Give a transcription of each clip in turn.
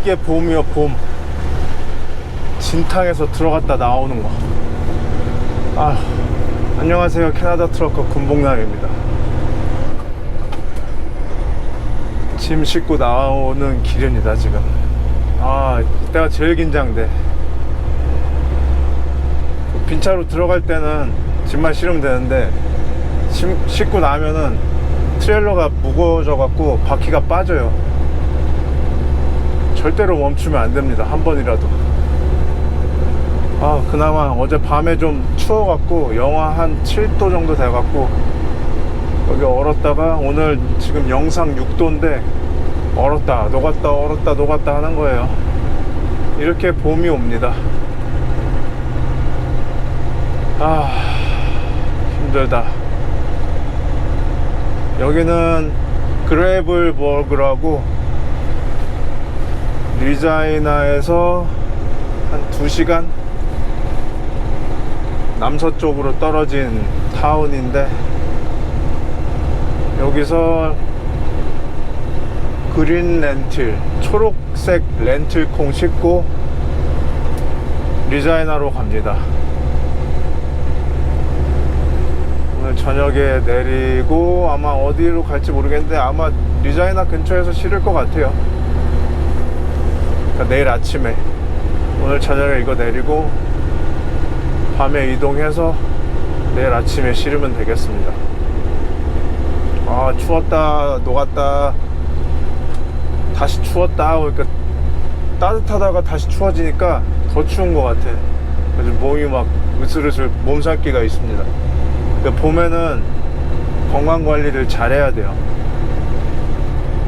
이게 봄이요, 봄. 진탕에서 들어갔다 나오는 거. 아, 안녕하세요. 캐나다 트러커 군복남입니다. 짐 싣고 나오는 길입니다, 지금. 아, 이때가 제일 긴장돼. 빈차로 들어갈 때는 짐만 실으면 되는데, 짐 싣고 나면은 트레일러가 무거워져 갖고 바퀴가 빠져요. 절대로 멈추면 안 됩니다, 한 번이라도. 아, 그나마 어제 밤에 좀 추워갖고 영하 한 7도 정도 돼갖고 여기 얼었다가 오늘 지금 영상 6도인데 얼었다 녹았다 얼었다 녹았다 하는 거예요. 이렇게 봄이 옵니다. 아, 힘들다. 여기는 그레이블버그라고 리자이나에서 한 2시간 남서쪽으로 떨어진 타운인데, 여기서 그린 렌틸, 초록색 렌틸 콩 싣고 리자이나로 갑니다. 오늘 저녁에 내리고 아마 어디로 갈지 모르겠는데 아마 리자이나 근처에서 실을 것 같아요. 그러니까 내일 아침에, 오늘 저녁에 이거 내리고 밤에 이동해서 내일 아침에 실으면 되겠습니다. 아, 추웠다 녹았다 다시 추웠다. 그러니까 따뜻하다가 다시 추워지니까 더 추운 것 같아. 그래서 몸이 막 으슬으슬 몸살기가 있습니다. 그러니까 봄에는 건강관리를 잘해야 돼요.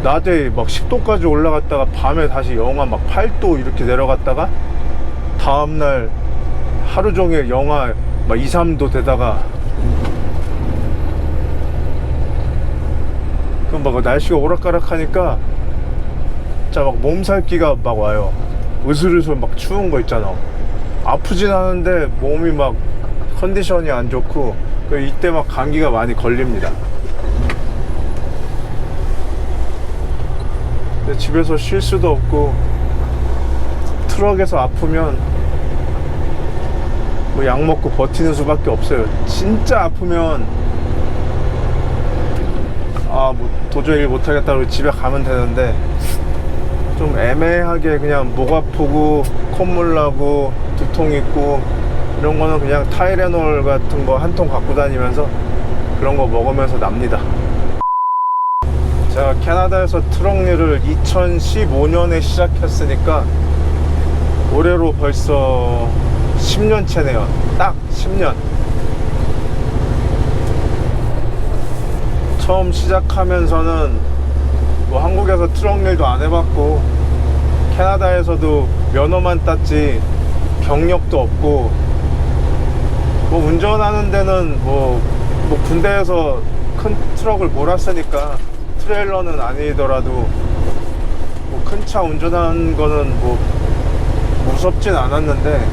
낮에 막 10도까지 올라갔다가 밤에 다시 영하 막 8도 이렇게 내려갔다가 다음날 하루 종일 영하 막 2, 3도 되다가, 그럼 막 날씨가 오락가락하니까 진짜 막 몸살기가 막 와요. 으슬으슬 막 추운 거 있잖아. 아프진 않은데 몸이 막 컨디션이 안 좋고, 이때 막 감기가 많이 걸립니다. 근데 집에서 쉴 수도 없고 트럭에서 아프면 뭐 약 먹고 버티는 수밖에 없어요. 진짜 아프면 아, 뭐 도저히 일 못하겠다고 집에 가면 되는데, 좀 애매하게 그냥 목 아프고 콧물 나고 두통 있고 이런 거는 그냥 타이레놀 같은 거 한 통 갖고 다니면서 그런 거 먹으면서 납니다. 제가 캐나다에서 트럭 일을 2015년에 시작했으니까 올해로 벌써 10년 차네요. 딱 10년. 처음 시작하면서는 뭐 한국에서 트럭 일도 안 해봤고 캐나다에서도 면허만 땄지 경력도 없고, 뭐 운전하는 데는 뭐 군대에서 큰 트럭을 몰았으니까 트레일러는 아니더라도 뭐 큰 차 운전하는 거는 뭐 무섭진 않았는데,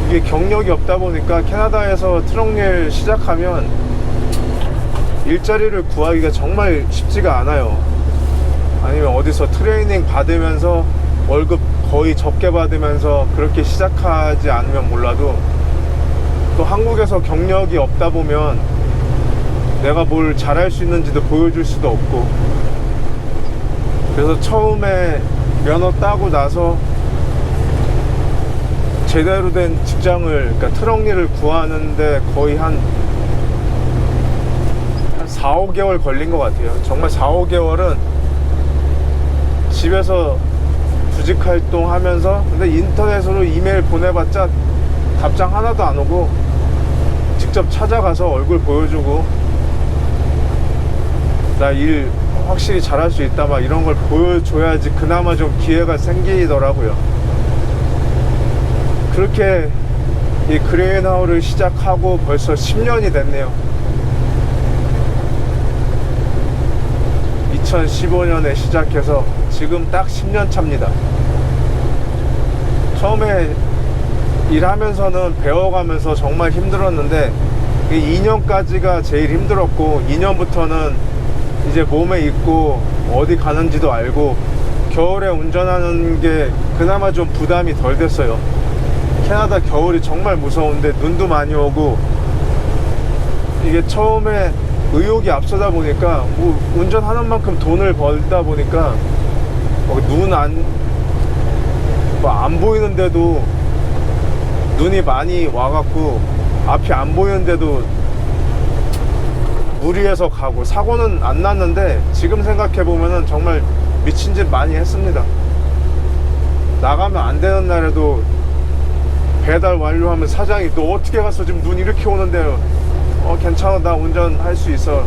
이게 경력이 없다 보니까 캐나다에서 트럭일 시작하면 일자리를 구하기가 정말 쉽지가 않아요. 아니면 어디서 트레이닝 받으면서 월급 거의 적게 받으면서 그렇게 시작하지 않으면 몰라도, 또 한국에서 경력이 없다 보면 내가 뭘 잘할 수 있는지도 보여줄 수도 없고, 그래서 처음에 면허 따고 나서 제대로 된 직장을, 그러니까 트럭 일을 구하는데 거의 한 4, 5개월 걸린 것 같아요. 정말 4, 5개월은 집에서 구직 활동하면서, 근데 인터넷으로 이메일 보내봤자 답장 하나도 안 오고, 직접 찾아가서 얼굴 보여주고 나 일 확실히 잘할 수 있다 막 이런 걸 보여줘야지 그나마 좀 기회가 생기더라고요. 그렇게 이 그레인하우를 시작하고 벌써 10년이 됐네요. 2015년에 시작해서 지금 딱 10년 차입니다. 처음에 일하면서는 배워가면서 정말 힘들었는데 2년까지가 제일 힘들었고, 2년부터는 이제 몸에 익고 어디 가는지도 알고 겨울에 운전하는 게 그나마 좀 부담이 덜 됐어요. 캐나다 겨울이 정말 무서운데 눈도 많이 오고 이게 처음에 의욕이 앞서다 보니까 뭐 운전하는 만큼 돈을 벌다 보니까 눈 안 보이는데도 눈이 많이 와갖고 앞이 안 보이는데도 무리해서 가고 사고는 안 났는데 지금 생각해보면은 정말 미친 짓 많이 했습니다. 나가면 안 되는 날에도 배달 완료하면 사장이 너 어떻게 갔어? 지금 눈 이렇게 오는데 괜찮아 나 운전할 수 있어.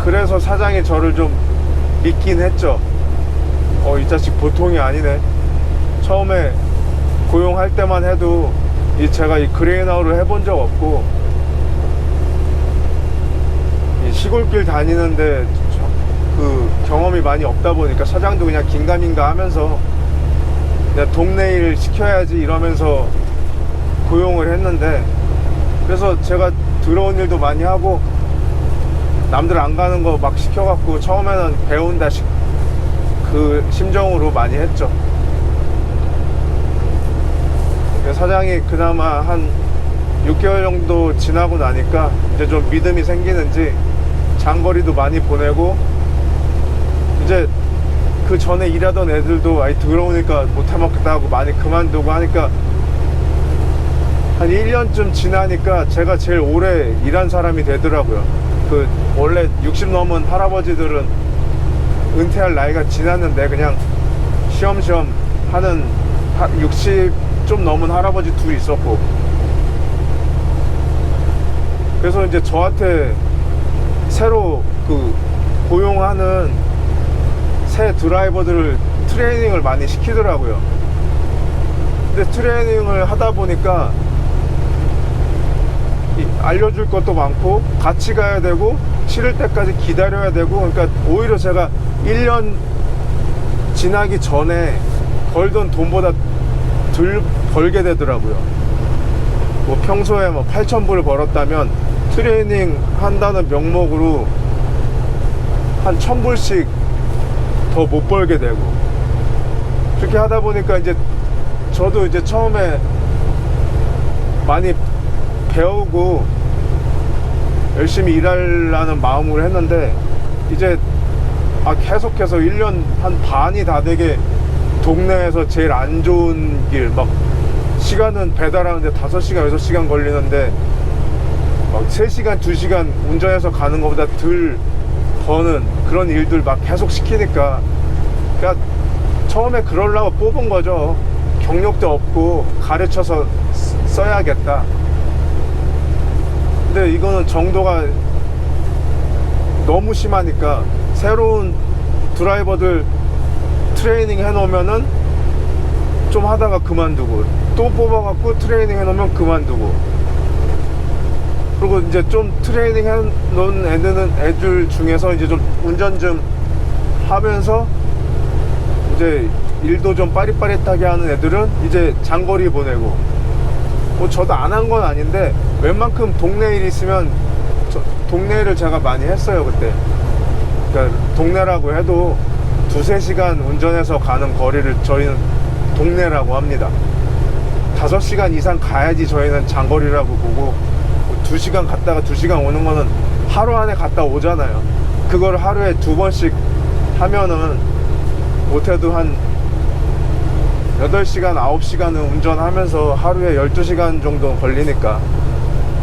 그래서 사장이 저를 좀 믿긴 했죠. 이 자식 보통이 아니네. 처음에 고용할 때만 해도 제가 이 그레이나우를 해본 적 없고 이 시골길 다니는데 그 경험이 많이 없다 보니까 사장도 그냥 긴가민가 하면서 그냥 동네 일 시켜야지 이러면서 고용을 했는데, 그래서 제가 들어온 일도 많이 하고 남들 안 가는 거 막 시켜갖고 처음에는 배운다 그 심정으로 많이 했죠. 사장이 그나마 한 6개월 정도 지나고 나니까 이제 좀 믿음이 생기는지 장거리도 많이 보내고, 이제 그 전에 일하던 애들도 아이 들어오니까 못해먹겠다 하고 많이 그만두고 하니까 한 1년쯤 지나니까 제가 제일 오래 일한 사람이 되더라고요. 그 원래 60 넘은 할아버지들은 은퇴할 나이가 지났는데 그냥 쉬엄쉬엄 하는 60 좀 넘은 할아버지 둘이 있었고, 그래서 이제 저한테 새로 그 고용하는 새 드라이버들을 트레이닝을 많이 시키더라고요. 근데 트레이닝을 하다 보니까 알려줄 것도 많고 같이 가야 되고 치를 때까지 기다려야 되고, 그러니까 오히려 제가 1년 지나기 전에 벌던 돈보다 덜 벌게 되더라고요. 뭐 평소에 뭐 8,000불 벌었다면 트레이닝 한다는 명목으로 한 1,000불씩 더 못 벌게 되고, 그렇게 하다 보니까 이제 저도 이제 처음에 많이 배우고 열심히 일하려는 마음으로 했는데 이제 계속해서 1년 한 반이 다 되게 동네에서 제일 안 좋은 길, 막 시간은 배달하는데 5시간 6시간 걸리는데 막 3시간 2시간 운전해서 가는 것보다 덜 버는 그런 일들 막 계속 시키니까, 그러니까 처음에 그러려고 뽑은 거죠. 경력도 없고 가르쳐서 써야겠다. 근데 이거는 정도가 너무 심하니까 새로운 드라이버들 트레이닝 해놓으면은 좀 하다가 그만두고 또 뽑아갖고 트레이닝 해놓으면 그만두고, 그리고 이제 좀 트레이닝 해놓은 애들 중에서 이제 좀 운전 좀 하면서 이제 일도 좀 빠릿빠릿하게 하는 애들은 이제 장거리 보내고, 뭐 저도 안 한 건 아닌데 웬만큼 동네 일 있으면 동네 일을 제가 많이 했어요 그때. 그러니까 동네라고 해도 2-3시간 운전해서 가는 거리를 저희는 동네라고 합니다. 5시간 이상 가야지 저희는 장거리라고 보고, 2시간 갔다가 2시간 오는 거는 하루 안에 갔다 오잖아요. 그걸 하루에 2번씩 하면은 못해도 한 8시간 9시간은 운전하면서 하루에 12시간 정도 걸리니까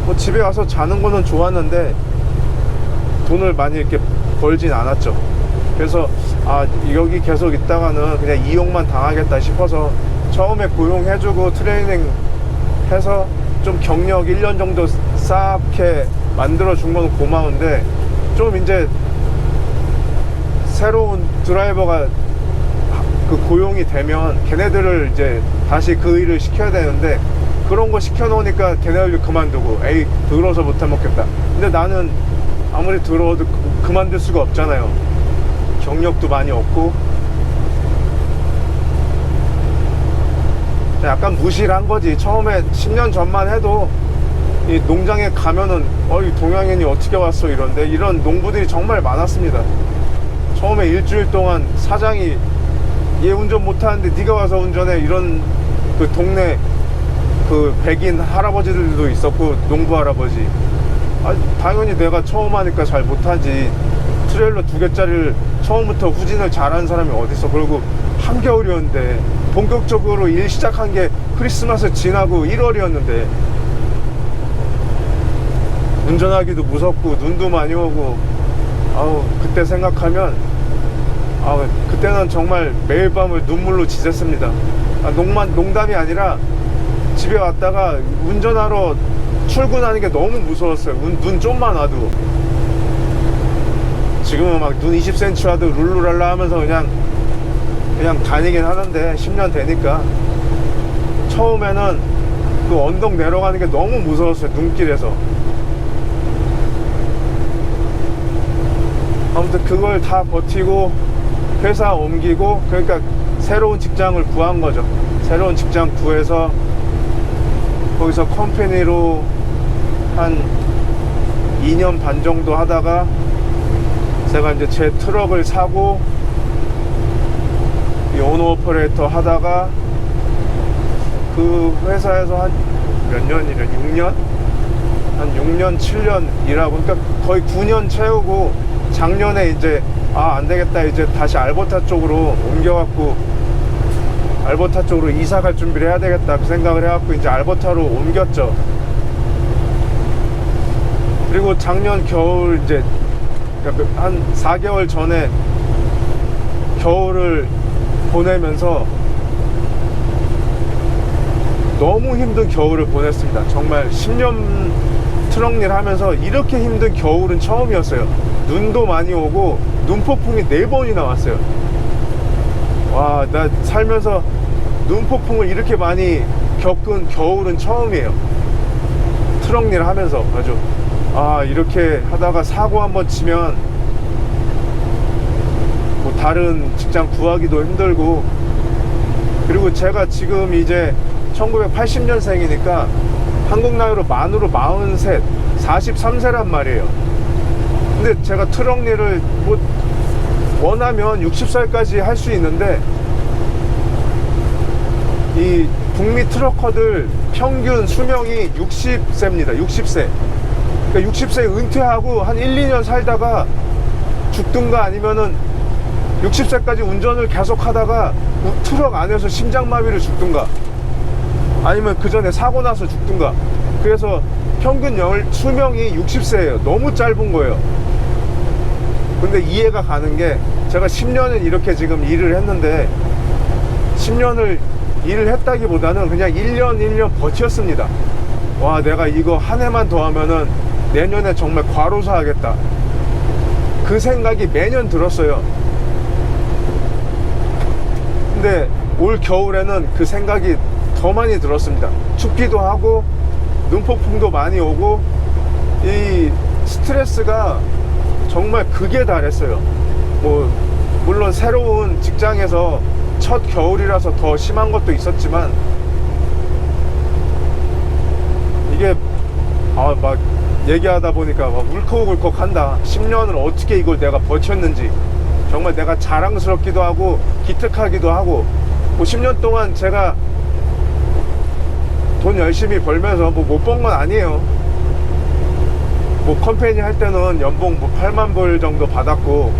뭐 집에 와서 자는 거는 좋았는데 돈을 많이 이렇게 벌진 않았죠. 그래서 여기 계속 있다가는 그냥 이용만 당하겠다 싶어서 처음에 고용해주고 트레이닝 해서 좀 경력 1년 정도 쌓게 만들어준 건 고마운데, 좀 이제 새로운 드라이버가 그 고용이 되면 걔네들을 이제 다시 그 일을 시켜야 되는데 그런 거 시켜놓으니까 걔네들 그만두고 에이 더러워서 못해먹겠다. 근데 나는 아무리 더러워도 그만둘 수가 없잖아요. 경력도 많이 없고. 약간 무시를 한 거지. 처음에 10년 전만 해도 이 농장에 가면은 이 동양인이 어떻게 왔어 이런데 이런 농부들이 정말 많았습니다. 처음에 일주일 동안 사장이 얘 운전 못하는데 네가 와서 운전해, 이런 그 동네 그 백인 할아버지들도 있었고, 농부 할아버지. 당연히 내가 처음 하니까 잘 못하지. 트레일러 2개짜리를 처음부터 후진을 잘하는 사람이 어딨어. 그리고 한겨울이었는데, 본격적으로 일 시작한 게 크리스마스 지나고 1월이었는데 운전하기도 무섭고 눈도 많이 오고, 그때 생각하면 그때는 정말 매일 밤을 눈물로 지샜습니다. 농담이 아니라 집에 왔다가 운전하러 출근하는 게 너무 무서웠어요. 눈 좀만 와도. 지금은 막 눈 20cm 와도 룰루랄라 하면서 그냥 다니긴 하는데, 10년 되니까. 처음에는 그 언덕 내려가는 게 너무 무서웠어요, 눈길에서. 아무튼 그걸 다 버티고 회사 옮기고, 그러니까 새로운 직장을 구한 거죠. 새로운 직장 구해서 거기서 컴퍼니로 한 2년 반 정도 하다가 제가 이제 제 트럭을 사고 이 오너 오퍼레이터 하다가 그 회사에서 한 몇 년이래? 6년? 한 6년, 7년 일하고, 그러니까 거의 9년 채우고 작년에 이제 안 되겠다, 이제 다시 알버타 쪽으로 옮겨갖고 알버타 쪽으로 이사 갈 준비를 해야 되겠다, 그 생각을 해갖고 이제 알버타로 옮겼죠. 그리고 작년 겨울 이제 한 4개월 전에 겨울을 보내면서 너무 힘든 겨울을 보냈습니다. 정말 10년 트럭일 하면서 이렇게 힘든 겨울은 처음이었어요. 눈도 많이 오고 눈폭풍이 4번이나 왔어요. 와, 나 살면서 눈폭풍을 이렇게 많이 겪은 겨울은 처음이에요. 트럭일 하면서. 아주 이렇게 하다가 사고 한번 치면 뭐 다른 직장 구하기도 힘들고, 그리고 제가 지금 이제 1980년생이니까 한국 나이로 만으로 43, 43세란 말이에요. 근데 제가 트럭 일을 뭐 원하면 60살까지 할 수 있는데, 이 북미 트럭커들 평균 수명이 60세입니다. 60세. 그러니까 60세 은퇴하고 한 1, 2년 살다가 죽든가, 아니면은 60세까지 운전을 계속 하다가 트럭 안에서 심장마비를 죽든가, 아니면 그 전에 사고 나서 죽든가. 그래서 평균 수명이 60세예요. 너무 짧은 거예요. 근데 이해가 가는 게, 제가 10년을 이렇게 지금 일을 했는데 10년을 일을 했다기보다는 그냥 1년 1년 버텼습니다. 와, 내가 이거 한 해만 더 하면은 내년에 정말 과로사 하겠다, 그 생각이 매년 들었어요. 근데 올 겨울에는 그 생각이 더 많이 들었습니다. 춥기도 하고 눈폭풍도 많이 오고, 이 스트레스가 정말 극에 달했어요. 뭐 물론 새로운 직장에서 첫 겨울이라서 더 심한 것도 있었지만, 이게 막 얘기하다 보니까 막 울컥울컥 한다. 10년을 어떻게 이걸 내가 버텼는지 정말 내가 자랑스럽기도 하고 기특하기도 하고. 뭐 10년 동안 제가 돈 열심히 벌면서 뭐 못 번 건 아니에요. 뭐 컴퍼니 할 때는 연봉 뭐 8만 불 정도 받았고,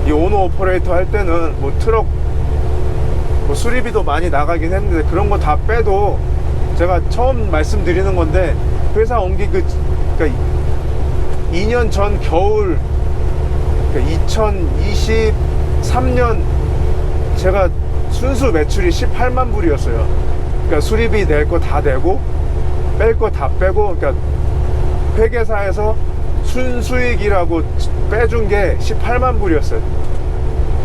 이 오너 오퍼레이터 할 때는 뭐 트럭 뭐 수리비도 많이 나가긴 했는데, 그런 거 다 빼도 제가 처음 말씀드리는 건데, 회사 옮기고 그러니까 2년 전 겨울, 그러니까 2023년 제가 순수 매출이 18만 불이었어요. 그러니까 수리비 낼 거 다 내고 뺄 거 다 빼고, 그러니까 회계사에서 순수익이라고 빼준 게 18만 불이었어요.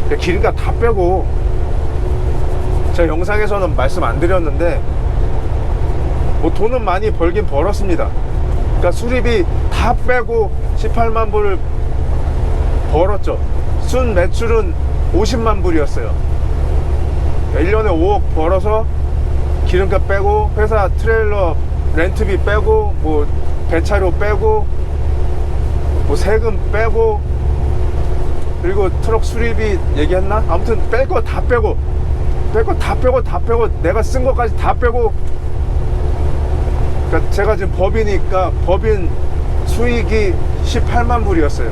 그러니까 기름값 다 빼고. 제가 영상에서는 말씀 안 드렸는데 뭐 돈은 많이 벌긴 벌었습니다. 그러니까 수리비 다 빼고 18만 불을 벌었죠. 순 매출은 50만 불이었어요. 그러니까 1년에 5억 벌어서 기름값 빼고, 회사 트레일러 렌트비 빼고, 뭐 배차료 빼고, 뭐 세금 빼고, 그리고 트럭 수리비 얘기했나? 아무튼 뺄 거 다 빼고 내가 쓴 것까지 다 빼고, 그러니까 제가 지금 법이니까 법인 수익이 18만 불이었어요.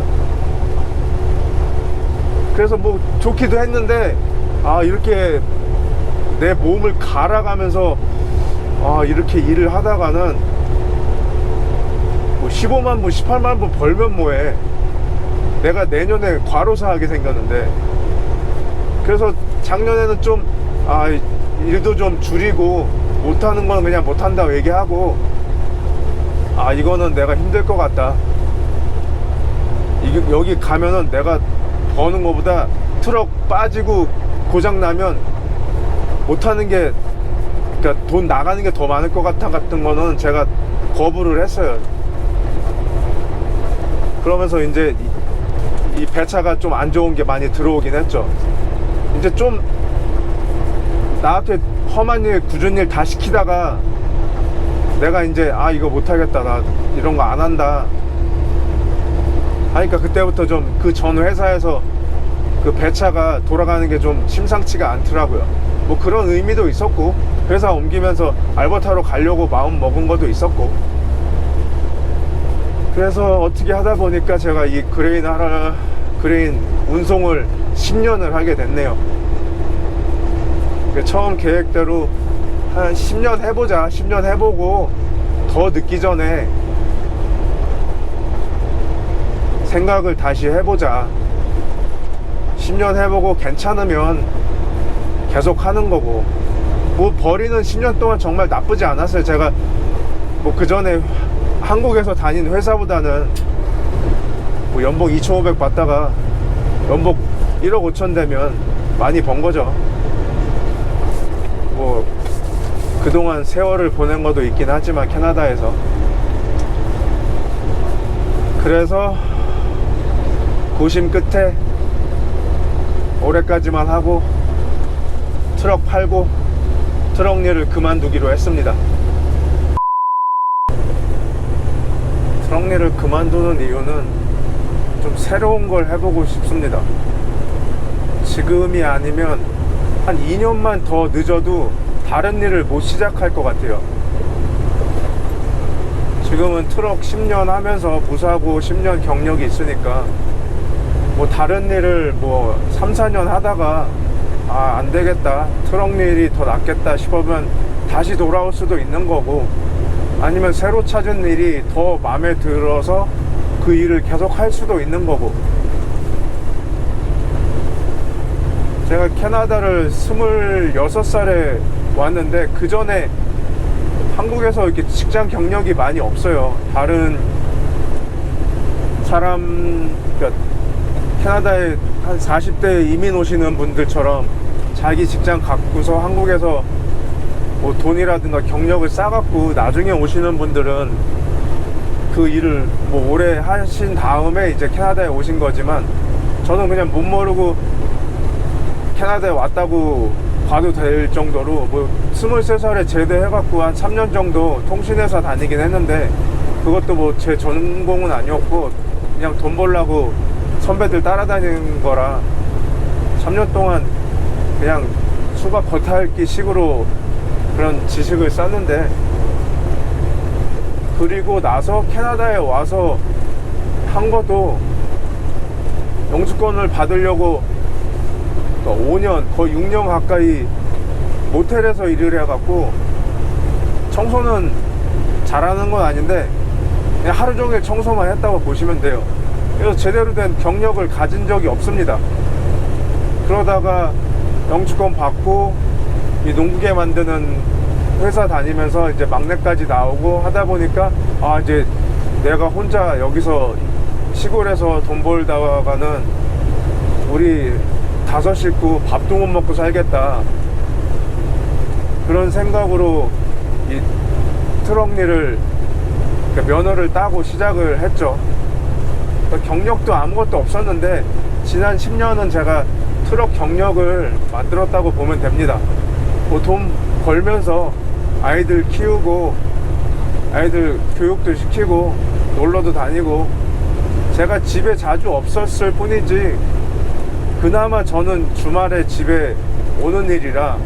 그래서 뭐 좋기도 했는데, 아 이렇게 내 몸을 갈아가면서 이렇게 일을 하다가는 뭐 15만 불 18만 불 벌면 뭐해. 내가 내년에 과로사 하게 생겼는데. 그래서 작년에는 좀 일도 좀 줄이고, 못하는 건 그냥 못한다고 얘기하고, 이거는 내가 힘들 것 같다, 여기 가면은 내가 버는 것보다 트럭 빠지고 고장 나면 못하는 게, 그러니까 돈 나가는 게 더 많을 것 같은 거는 제가 거부를 했어요. 그러면서 이제 이 배차가 좀 안 좋은 게 많이 들어오긴 했죠. 이제 좀 나한테 험한 일, 굳은 일 다 시키다가 내가 이제 이거 못하겠다, 나 이런 거 안 한다 하니까, 그때부터 좀 그 전 회사에서 그 배차가 돌아가는 게 좀 심상치가 않더라고요. 뭐 그런 의미도 있었고, 회사 옮기면서 알버타로 가려고 마음 먹은 것도 있었고, 그래서 어떻게 하다 보니까 제가 이 그레인 운송을 10년을 하게 됐네요. 처음 계획대로 한 10년 해보자, 10년 해보고 더 늦기 전에 생각을 다시 해보자, 10년 해보고 괜찮으면 계속 하는 거고, 뭐 버리는 10년 동안 정말 나쁘지 않았어요. 제가 뭐 그 전에 한국에서 다닌 회사보다는 뭐 연봉 2,500 받다가 연봉 1억 5천 되면 많이 번 거죠. 뭐 그동안 세월을 보낸 것도 있긴 하지만 캐나다에서. 그래서 고심 끝에 올해까지만 하고 트럭 팔고 트럭 일을 그만두기로 했습니다. 트럭 일을 그만두는 이유는 좀 새로운 걸 해보고 싶습니다. 지금이 아니면 한 2년만 더 늦어도 다른 일을 못 시작할 것 같아요. 지금은 트럭 10년 하면서 무사고 10년 경력이 있으니까 뭐 다른 일을 뭐 3, 4년 하다가 안 되겠다, 트럭 일이 더 낫겠다 싶으면 다시 돌아올 수도 있는 거고, 아니면 새로 찾은 일이 더 마음에 들어서 그 일을 계속 할 수도 있는 거고. 제가 캐나다를 26살에 왔는데 그 전에 한국에서 이렇게 직장 경력이 많이 없어요. 다른 사람, 그러니까 캐나다에 한 40대 이민 오시는 분들처럼 자기 직장 갖고서 한국에서 뭐 돈이라든가 경력을 쌓아갖고 나중에 오시는 분들은 그 일을 뭐 오래 하신 다음에 이제 캐나다에 오신 거지만, 저는 그냥 못 모르고 캐나다에 왔다고 봐도 될 정도로, 뭐 23살에 제대해갖고 한 3년 정도 통신회사 다니긴 했는데, 그것도 뭐 제 전공은 아니었고 그냥 돈 벌려고 선배들 따라다니는 거라 3년 동안 그냥 수박 겉핥기 식으로 그런 지식을 쌓는데, 그리고 나서 캐나다에 와서 한 것도 영주권을 받으려고 5년, 거의 6년 가까이 모텔에서 일을 해갖고, 청소는 잘하는 건 아닌데 그냥 하루 종일 청소만 했다고 보시면 돼요. 그래서 제대로 된 경력을 가진 적이 없습니다. 그러다가 영주권 받고 이 농구계 만드는 회사 다니면서 이제 막내까지 나오고 하다 보니까, 이제 내가 혼자 여기서 시골에서 돈 벌다가는 우리 5 식구 밥도 못 먹고 살겠다, 그런 생각으로 이 트럭 일을, 그러니까 면허를 따고 시작을 했죠. 그러니까 경력도 아무것도 없었는데 지난 10년은 제가 트럭 경력을 만들었다고 보면 됩니다. 뭐 돈 벌면서 아이들 키우고 아이들 교육도 시키고 놀러도 다니고, 제가 집에 자주 없었을 뿐이지 그나마 저는 주말에 집에 오는 일이라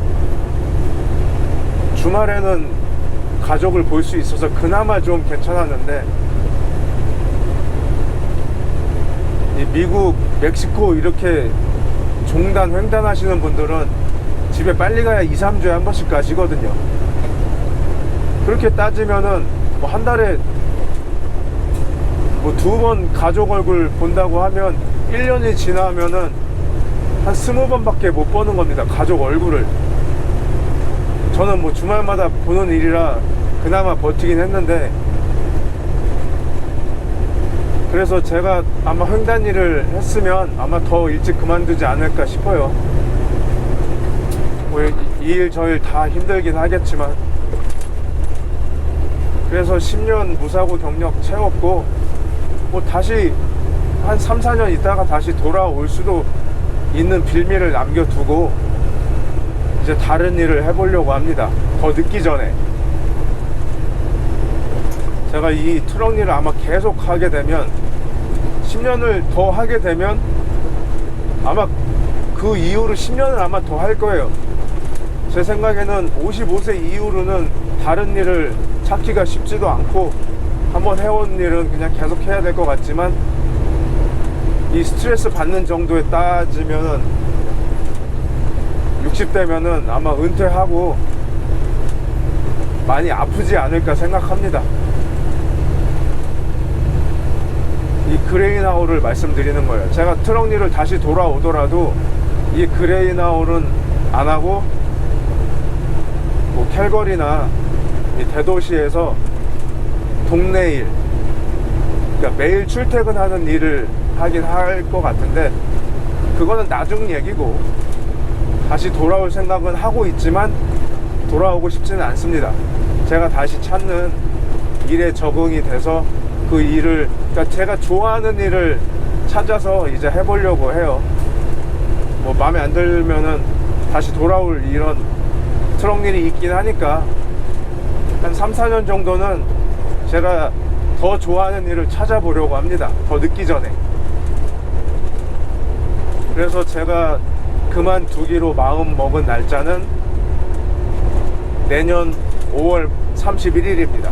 주말에는 가족을 볼 수 있어서 그나마 좀 괜찮았는데, 이 미국, 멕시코 이렇게 종단, 횡단하시는 분들은 집에 빨리 가야 2, 3주에 한 번씩 가시거든요. 그렇게 따지면은 뭐 한 달에 뭐 2번 가족 얼굴 본다고 하면 1년이 지나면은 한 20번밖에 못 보는 겁니다, 가족 얼굴을. 저는 뭐 주말마다 보는 일이라 그나마 버티긴 했는데, 그래서 제가 아마 횡단 일을 했으면 아마 더 일찍 그만두지 않을까 싶어요. 뭐 이 일 저 일 다 힘들긴 하겠지만. 그래서 10년 무사고 경력 채웠고, 뭐 다시 한 3, 4년 있다가 다시 돌아올 수도 있는 빌미를 남겨두고 이제 다른 일을 해보려고 합니다. 더 늦기 전에. 제가 이 트럭 일을 아마 계속 하게 되면, 10년을 더 하게 되면 아마 그 이후로 10년을 아마 더 할 거예요. 제 생각에는 55세 이후로는 다른 일을 찾기가 쉽지도 않고, 한번 해온 일은 그냥 계속 해야 될 것 같지만, 이 스트레스 받는 정도에 따지면은 60대면은 아마 은퇴하고 많이 아프지 않을까 생각합니다. 이 그레이나우를 말씀드리는 거예요. 제가 트럭 일을 다시 돌아오더라도 이 그레이나우는 안 하고 뭐 캘거리나 이 대도시에서 동네 일, 그러니까 매일 출퇴근하는 일을 하긴 할 것 같은데, 그거는 나중 얘기고, 다시 돌아올 생각은 하고 있지만 돌아오고 싶지는 않습니다. 제가 다시 찾는 일에 적응이 돼서 그 일을, 그러니까 제가 좋아하는 일을 찾아서 이제 해보려고 해요. 뭐 마음에 안 들면은 다시 돌아올 이런 트럭 일이 있긴 하니까 한 3, 4년 정도는 제가 더 좋아하는 일을 찾아보려고 합니다, 더 늦기 전에. 그래서 제가 그만두기로 마음 먹은 날짜는 내년 5월 31일입니다.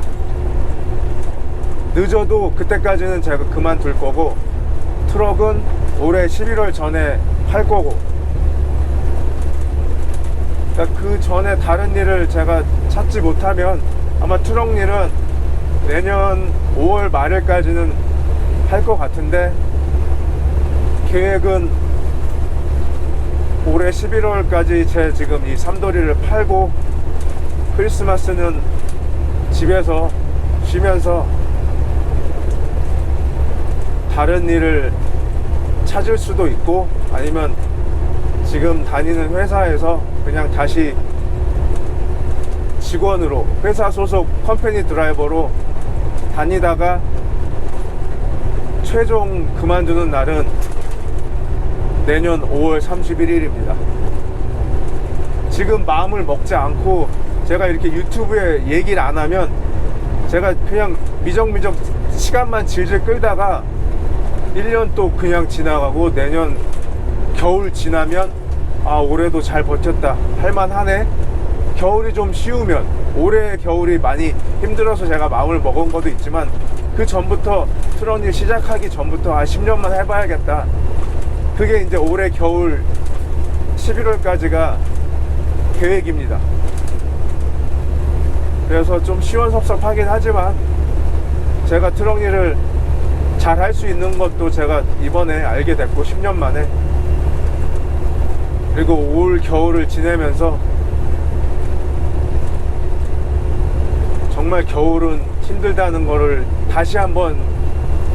늦어도 그때까지는 제가 그만둘 거고, 트럭은 올해 11월 전에 팔 거고, 그러니까 그 전에 다른 일을 제가 찾지 못하면 아마 트럭 일은 내년 5월 말일까지는 할 것 같은데, 계획은 올해 11월까지 제 지금 이 삼돌이를 팔고 크리스마스는 집에서 쉬면서 다른 일을 찾을 수도 있고, 아니면 지금 다니는 회사에서 그냥 다시 직원으로, 회사 소속 컴퍼니 드라이버로 다니다가 최종 그만두는 날은 내년 5월 31일입니다. 지금 마음을 먹지 않고 제가 이렇게 유튜브에 얘기를 안 하면, 제가 그냥 미적미적 시간만 질질 끌다가 1년 또 그냥 지나가고, 내년 겨울 지나면 아, 올해도 잘 버텼다, 할만하네. 겨울이 좀 쉬우면, 올해 겨울이 많이 힘들어서 제가 마음을 먹은 것도 있지만, 그 전부터 트럭 일 시작하기 전부터 10년만 해봐야겠다, 그게 이제 올해 겨울 11월까지가 계획입니다. 그래서 좀 시원섭섭하긴 하지만 제가 트럭 일을 잘 할 수 있는 것도 제가 이번에 알게 됐고, 10년 만에. 그리고 올 겨울을 지내면서 정말 겨울은 힘들다는 거를 다시 한번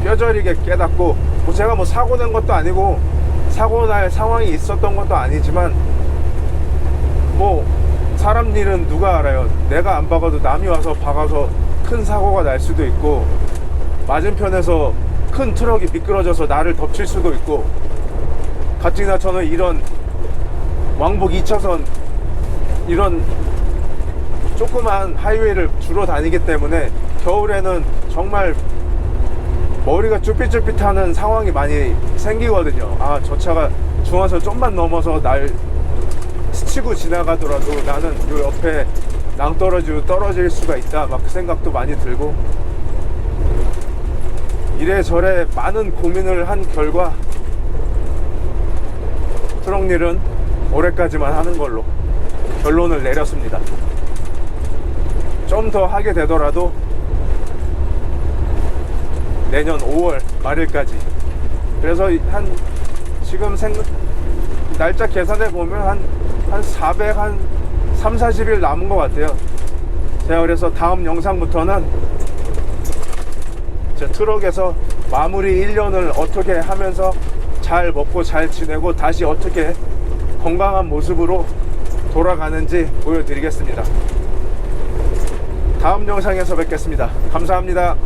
뼈저리게 깨닫고, 뭐 제가 뭐 사고 낸 것도 아니고 사고 날 상황이 있었던 것도 아니지만, 뭐 사람 일은 누가 알아요. 내가 안 박아도 남이 와서 박아서 큰 사고가 날 수도 있고, 맞은편에서 큰 트럭이 미끄러져서 나를 덮칠 수도 있고, 가뜩이나 저는 이런 왕복 2차선 이런 조그만 하이웨이를 주로 다니기 때문에 겨울에는 정말 머리가 쭈삣쭈삣하는 상황이 많이 생기거든요. 아, 저 차가 중앙선 좀만 넘어서 날 스치고 지나가더라도 나는 요 옆에 낭떠러지로 떨어질 수가 있다, 막 그 생각도 많이 들고, 이래저래 많은 고민을 한 결과 트럭일은 올해까지만 하는 걸로 결론을 내렸습니다. 좀 더 하게 되더라도 내년 5월 말일까지. 그래서 지금 날짜 계산해 보면 한 3-40일 남은 것 같아요. 제가 그래서 다음 영상부터는 제 트럭에서 마무리 1년을 어떻게 하면서 잘 먹고 잘 지내고 다시 어떻게 건강한 모습으로 돌아가는지 보여드리겠습니다. 다음 영상에서 뵙겠습니다. 감사합니다.